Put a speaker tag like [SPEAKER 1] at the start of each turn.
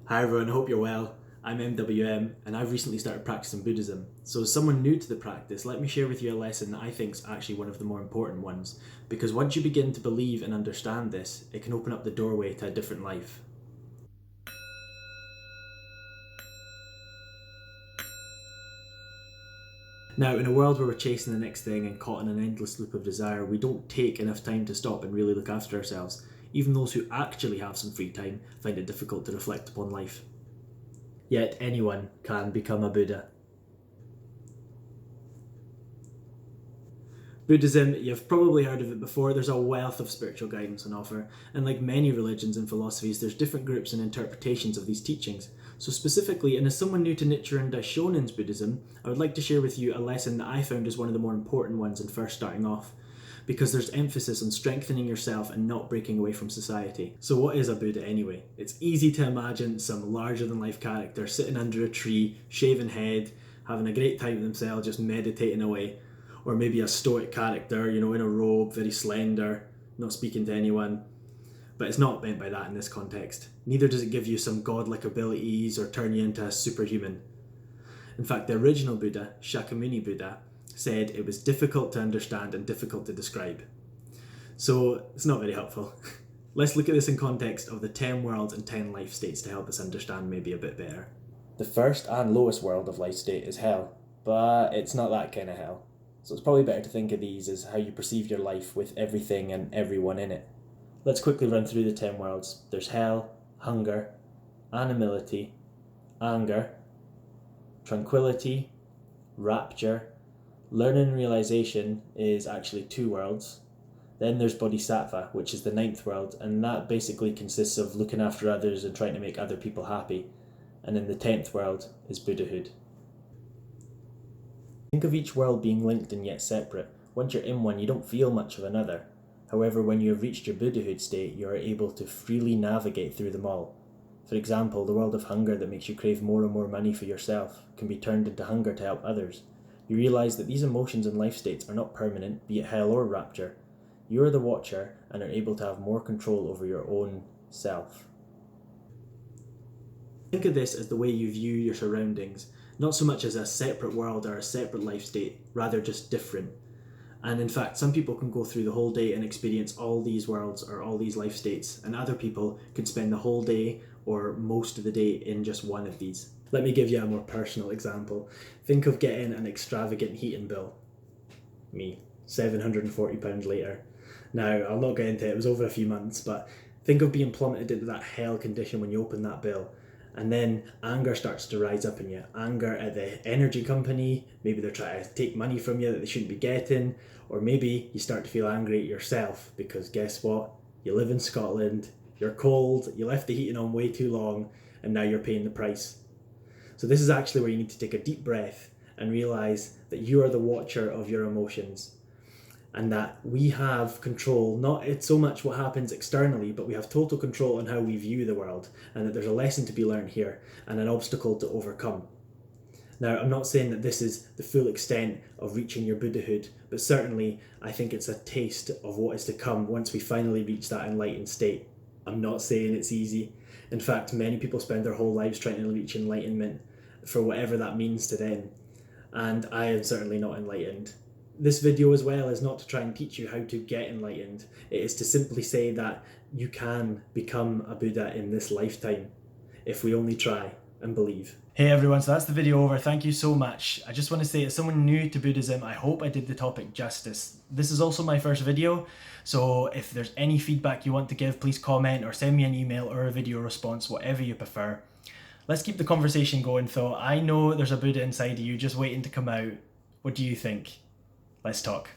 [SPEAKER 1] Hi everyone, I hope you're well. I'm MWM and I've recently started practicing Buddhism. So as someone new to the practice, let me share with you a lesson that I think is actually one of the more important ones. Because once you begin to believe and understand this, it can open up the doorway to a different life. Now, in a world where we're chasing the next thing and caught in an endless loop of desire, we don't take enough time to stop and really look after ourselves. Even those who actually have some free time find it difficult to reflect upon life. Yet anyone can become a Buddha. Buddhism, you've probably heard of it before, there's a wealth of spiritual guidance on offer, and like many religions and philosophies, there's different groups and interpretations of these teachings. So specifically, and as someone new to Nichiren Daishonin's Buddhism, I would like to share with you a lesson that I found is one of the more important ones in first starting off, because there's emphasis on strengthening yourself and not breaking away from society. So what is a Buddha anyway? It's easy to imagine some larger than life character sitting under a tree, shaven head, having a great time with themselves, just meditating away. Or maybe a stoic character, in a robe, very slender, not speaking to anyone. But it's not meant by that in this context. Neither does it give you some godlike abilities or turn you into a superhuman. In fact, the original Buddha, Shakyamuni Buddha, said it was difficult to understand and difficult to describe. So it's not very helpful. Let's look at this in context of the 10 worlds and 10 life states to help us understand maybe a bit better. The first and lowest world of life state is hell, but it's not that kind of hell. So it's probably better to think of these as how you perceive your life with everything and everyone in it. Let's quickly run through the 10 worlds. There's hell, hunger, animality, anger, tranquility, rapture. Learning and realization is actually 2 worlds. Then there's bodhisattva, which is the 9th world, and that basically consists of looking after others and trying to make other people happy. And then the 10th world is Buddhahood. Think of each world being linked and yet separate. Once you're in one, you don't feel much of another. However, when you have reached your Buddhahood state, you are able to freely navigate through them all. For example, the world of hunger that makes you crave more and more money for yourself can be turned into hunger to help others. You realise that these emotions and life states are not permanent, be it hell or rapture. You are the watcher and are able to have more control over your own self. Think of this as the way you view your surroundings. Not so much as a separate world or a separate life state, rather just different. And in fact, some people can go through the whole day and experience all these worlds or all these life states, and other people can spend the whole day or most of the day in just one of these. Let me give you a more personal example. Think of getting an extravagant heating bill. Me, £740 later. Now, I'll not get into it, it was over a few months, but think of being plummeted into that hell condition when you open that bill. And then anger starts to rise up in you. Anger at the energy company, maybe they're trying to take money from you that they shouldn't be getting, or maybe you start to feel angry at yourself because guess what? You live in Scotland, you're cold, you left the heating on way too long, and now you're paying the price. So this is actually where you need to take a deep breath and realise that you are the watcher of your emotions. And that we have control, not so much what happens externally, but we have total control on how we view the world, and that there's a lesson to be learned here and an obstacle to overcome. Now, I'm not saying that this is the full extent of reaching your Buddhahood, but certainly I think it's a taste of what is to come once we finally reach that enlightened state. I'm not saying it's easy. In fact, many people spend their whole lives trying to reach enlightenment for whatever that means to them, and I am certainly not enlightened. This video as well is not to try and teach you how to get enlightened. It is to simply say that you can become a Buddha in this lifetime if we only try and believe. Hey everyone, so that's the video over. Thank you so much. I just want to say, as someone new to Buddhism, I hope I did the topic justice. This is also my first video, so if there's any feedback you want to give, please comment or send me an email or a video response, whatever you prefer. Let's keep the conversation going though. I know there's a Buddha inside of you just waiting to come out. What do you think? Let's talk.